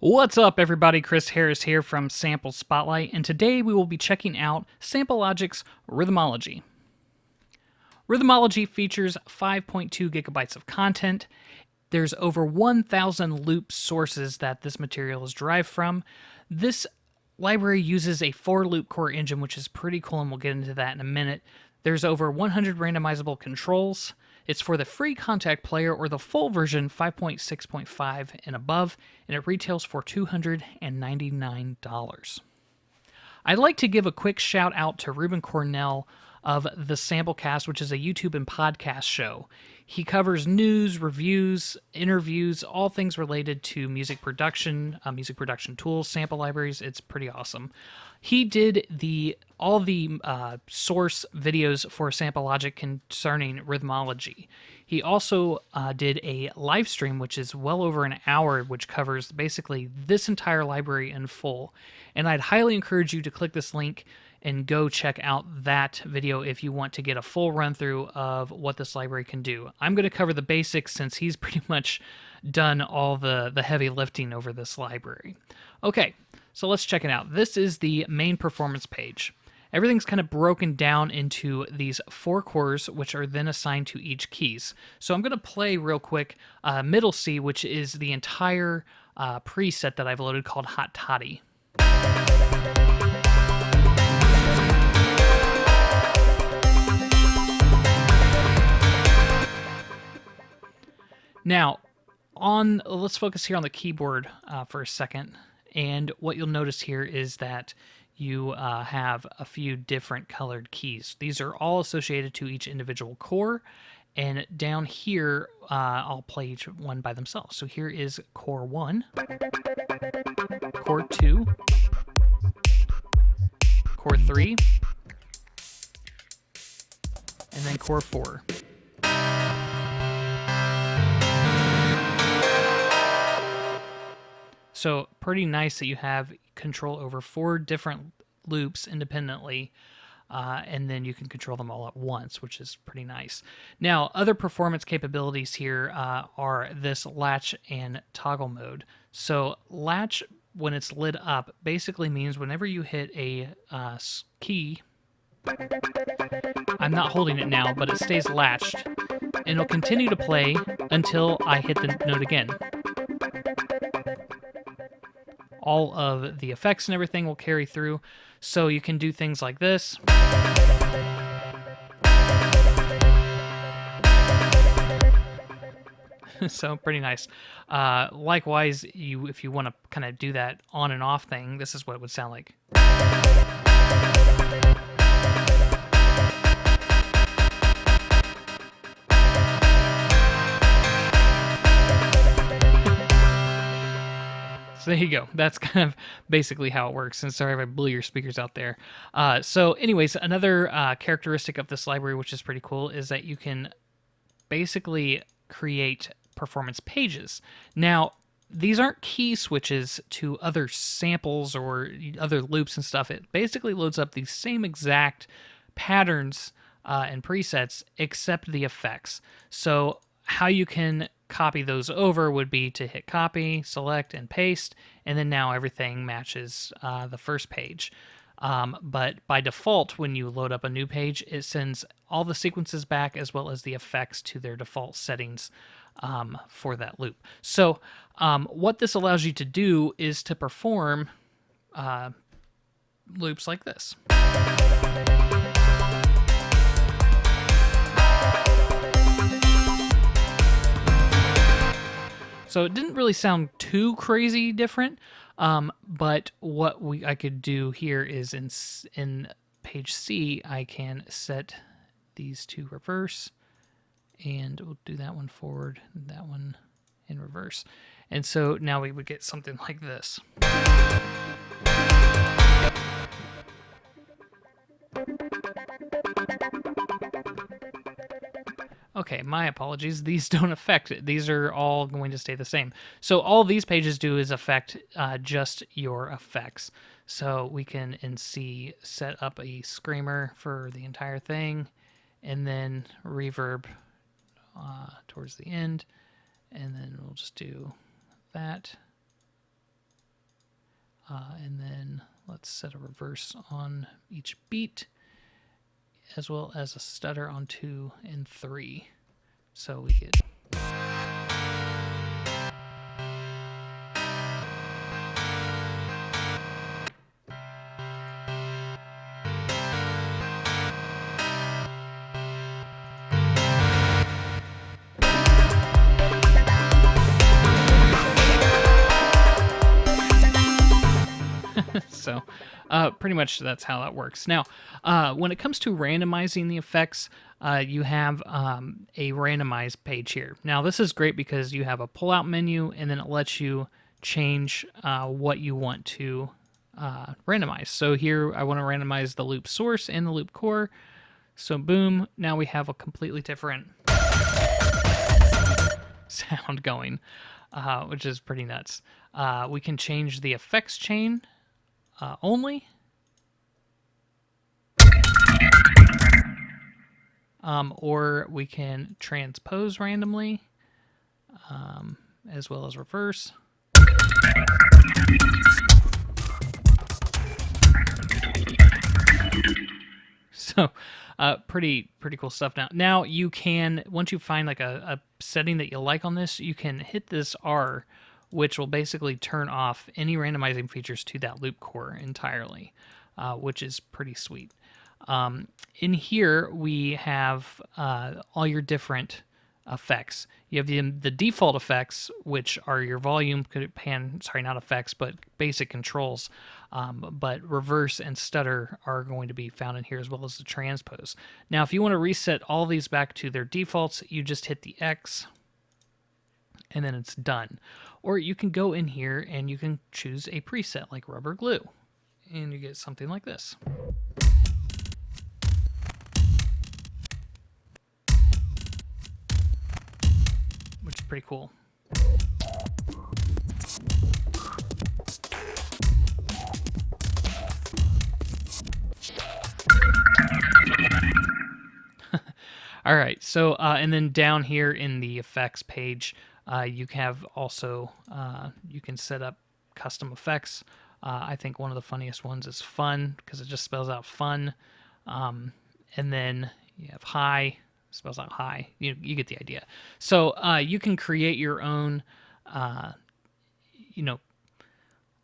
What's up, everybody? Chris Harris here from Sample Spotlight, and today we will be checking out SampleLogic's Rhythmology. Rhythmology features 5.2 gigabytes of content. There's over 1,000 loop sources that this material is derived from. This library uses a 4-loop core engine, which is pretty cool, and we'll get into that in a minute. There's over 100 randomizable controls. It's for the free Contact player or the full version 5.6.5 and above, and it retails for $299. I'd like to give a quick shout out to Ruben Cornell of the Samplecast, which is a YouTube and podcast show. He covers news, reviews, interviews, all things related to music production tools, sample libraries. It's pretty awesome. He did all the source videos for SampleLogic concerning Rhythmology. He also did a live stream, which is well over an hour, which covers basically this entire library in full. And I'd highly encourage you to click this link and go check out that video if you want to get a full run-through of what this library can do. I'm going to cover the basics since he's pretty much done all the heavy lifting over this library. Okay, so let's check it out. This is the main performance page. Everything's kind of broken down into these 4 cores, which are then assigned to each keys. So I'm going to play real quick middle C, which is the entire preset that I've loaded called Hot Toddy. Now, let's focus here on the keyboard for a second. And what you'll notice here is that you have a few different colored keys. These are all associated to each individual core. And down here, I'll play each one by themselves. So here is core 1, core 2, core 3, and then core 4. So pretty nice that you have control over 4 different loops independently, and then you can control them all at once, which is pretty nice. Now, other performance capabilities here are this latch and toggle mode. So latch, when it's lit up, basically means whenever you hit a key, I'm not holding it now, but it stays latched, and it'll continue to play until I hit the note again. All of the effects and everything will carry through, so you can do things like this. So pretty nice. Likewise, if you want to kind of do that on and off thing, this is what it would sound like. So there you go. That's kind of basically how it works. And sorry if I blew your speakers out there. So anyways, another characteristic of this library, which is pretty cool, is that you can basically create performance pages. Now, these aren't key switches to other samples or other loops and stuff. It basically loads up the same exact patterns and presets, except the effects. So how you can copy those over would be to hit copy, select, and paste, and then now everything matches the first page. But by default, when you load up a new page, it sends all the sequences back as well as the effects to their default settings for that loop. So what this allows you to do is to perform loops like this. So it didn't really sound too crazy different, but what I could do here is in page C, I can set these to reverse, and we'll do that one forward, and that one in reverse. And so now we would get something like this. Okay, my apologies. These don't affect it. These are all going to stay the same. So all these pages do is affect just your effects. So we can, in C, set up a screamer for the entire thing, and then reverb towards the end, and then we'll just do that. And then let's set a reverse on each beat, as well as a stutter on 2 and 3. So we get... So pretty much that's how that works. Now, when it comes to randomizing the effects, you have a randomize page here. Now, this is great because you have a pull-out menu, and then it lets you change what you want to randomize. So here, I want to randomize the loop source and the loop core. So boom, now we have a completely different sound going, which is pretty nuts. We can change the effects chain only. Or we can transpose randomly, as well as reverse. So pretty cool stuff. Now you can, once you find like a setting that you like on this, you can hit this R, which will basically turn off any randomizing features to that loop core entirely, which is pretty sweet. In here, we have all your different effects. You have the default effects, which are your volume, pan, sorry, not effects, but basic controls. But reverse and stutter are going to be found in here, as well as the transpose. Now, if you want to reset all these back to their defaults, you just hit the X, and then it's done. Or you can go in here and you can choose a preset like rubber glue, and you get something like this. Which is pretty cool. All right, so and then down here in the effects page, you have also, you can set up custom effects. I think one of the funniest ones is fun, because it just spells out fun. And then you have high, spells out high. You get the idea. So you can create your own,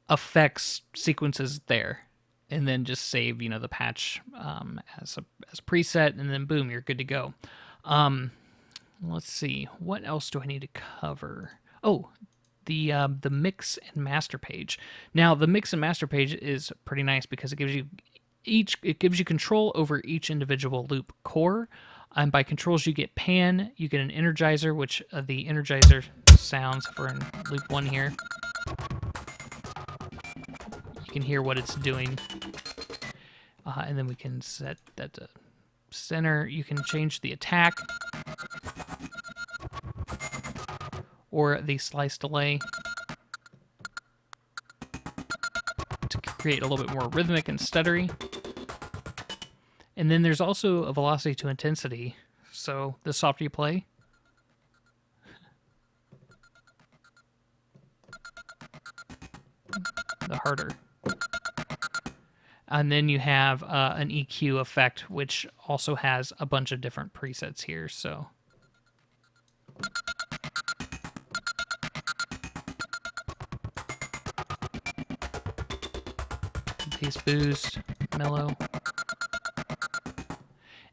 effects sequences there, and then just save, the patch as a preset, and then boom, you're good to go. Let's see, what else do I need to cover? Oh, the mix and master page. Now, the mix and master page is pretty nice because it gives you control over each individual loop core. And by controls, you get pan, you get an energizer, which the energizer sounds for in loop 1 here. You can hear what it's doing. And then we can set that to center. You can change the attack or the slice delay to create a little bit more rhythmic and stuttery. And then there's also a velocity to intensity. So the softer you play, the harder. And then you have an EQ effect, which also has a bunch of different presets here. So bass boost, mellow.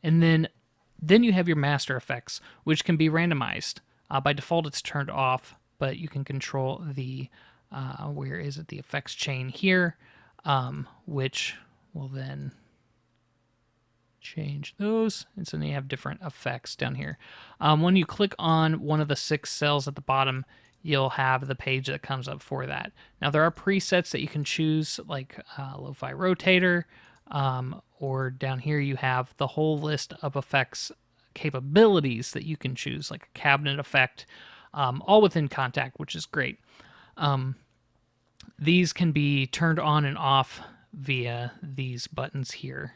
And then you have your master effects, which can be randomized. By default, it's turned off, but you can control the, where is it, the effects chain here, which will then change those. And so then you have different effects down here. When you click on one of the 6 cells at the bottom, you'll have the page that comes up for that. Now, there are presets that you can choose, like Lo-Fi Rotator, or down here you have the whole list of effects capabilities that you can choose, like a cabinet effect, all within Contact, which is great. These can be turned on and off via these buttons here.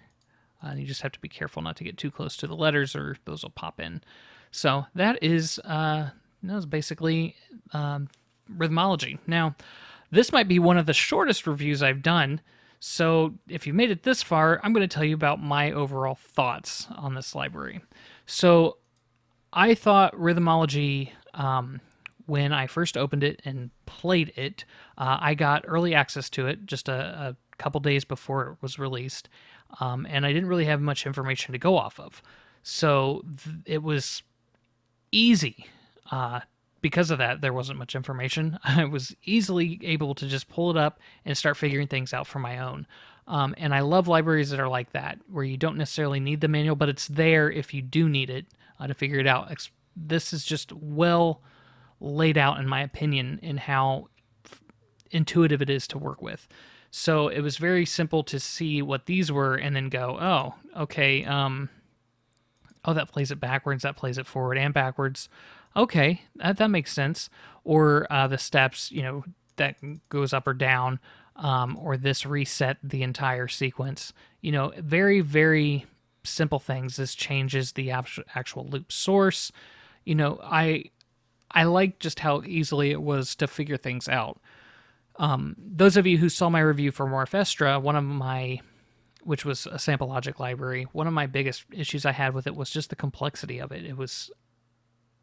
And you just have to be careful not to get too close to the letters, or those will pop in. So that is basically Rhythmology. Now, This might be one of the shortest reviews I've done. So if you made it this far, I'm going to tell you about my overall thoughts on this library. So I thought Rhythmology, when I first opened it and played it, I got early access to it just a couple days before it was released, and I didn't really have much information to go off of. So it was easy. Because of that, there wasn't much information. I was easily able to just pull it up and start figuring things out for my own. And I love libraries that are like that, where you don't necessarily need the manual, but it's there if you do need it to figure it out. This is just well laid out, in my opinion, in how intuitive it is to work with. So it was very simple to see what these were and then go, oh, okay, oh, that plays it backwards, that plays it forward and backwards. Okay, that makes sense. Or the steps, that goes up or down, or this reset the entire sequence. Very, very simple things. This changes the actual loop source. I like just how easily it was to figure things out. Those of you who saw my review for Morphestra, which was a sample logic library, one of my biggest issues I had with it was just the complexity of it.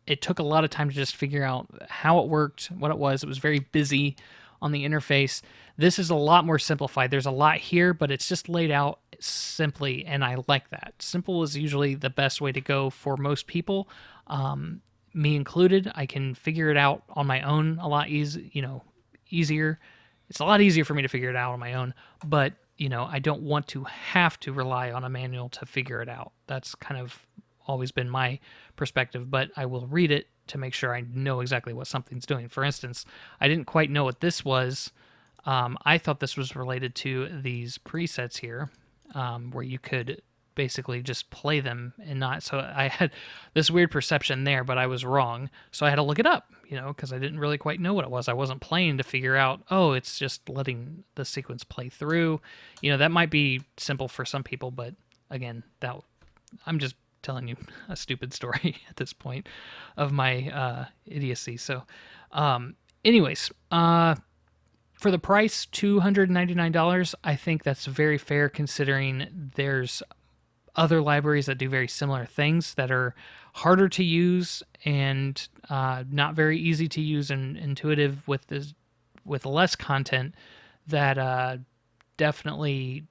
It took a lot of time to just figure out how it worked, what it was. It was very busy on the interface. This is a lot more simplified. There's a lot here, but it's just laid out simply, and I like that. Simple is usually the best way to go for most people, me included. I can figure it out on my own a lot easier. It's a lot easier for me to figure it out on my own, but I don't want to have to rely on a manual to figure it out. That's kind of always been my perspective, but I will read it to make sure I know exactly what something's doing. For instance, I didn't quite know what this was. I thought this was related to these presets here, where you could basically just play them and not. So I had this weird perception there, but I was wrong. So I had to look it up, because I didn't really quite know what it was. I wasn't playing to figure out, oh, it's just letting the sequence play through. That might be simple for some people, but again, I'm just telling you a stupid story at this point of my idiocy. So anyways, for the price, $299, I think that's very fair considering there's other libraries that do very similar things that are harder to use and not very easy to use and intuitive with less content that definitely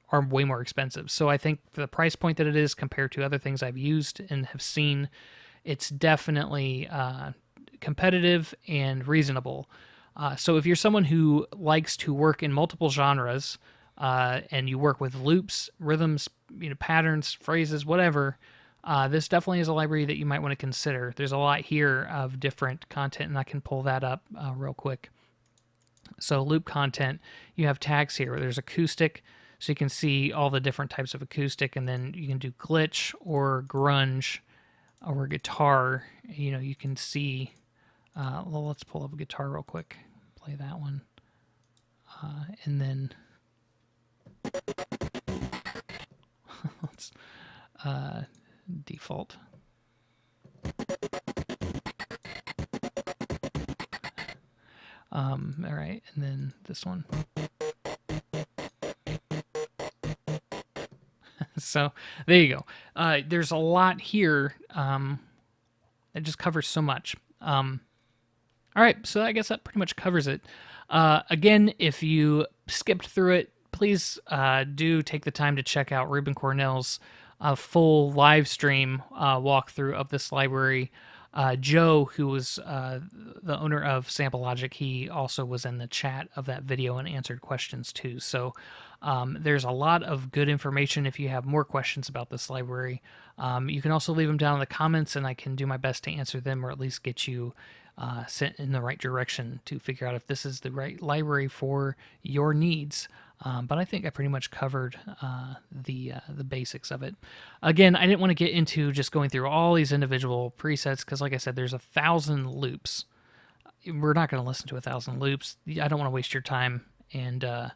are way more expensive. So I think for the price point that it is compared to other things I've used and have seen, it's definitely competitive and reasonable. So if you're someone who likes to work in multiple genres and you work with loops, rhythms, patterns, phrases, whatever, this definitely is a library that you might want to consider. There's a lot here of different content, and I can pull that up real quick. So loop content, you have tags here where there's acoustic, so you can see all the different types of acoustic, and then you can do glitch or grunge or guitar. You can see, well, let's pull up a guitar real quick, play that one. And then let's default. All right, and then this one. So there you go. There's a lot here. It just covers so much. All right, so I guess that pretty much covers it. Again, if you skipped through it, please do take the time to check out Ruben Cornell's full live stream walkthrough of this library. Joe, who was the owner of Sample Logic, he also was in the chat of that video and answered questions too. So there's a lot of good information if you have more questions about this library. You can also leave them down in the comments, and I can do my best to answer them, or at least get you sent in the right direction to figure out if this is the right library for your needs. But I think I pretty much covered the basics of it. Again, I didn't want to get into just going through all these individual presets because, like I said, there's 1,000 loops. We're not going to listen to 1,000 loops. I don't want to waste your time, and I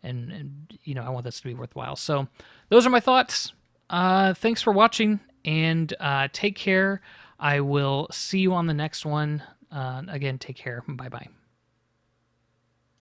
want this to be worthwhile. So those are my thoughts. Thanks for watching, and take care. I will see you on the next one. Again, take care. Bye-bye.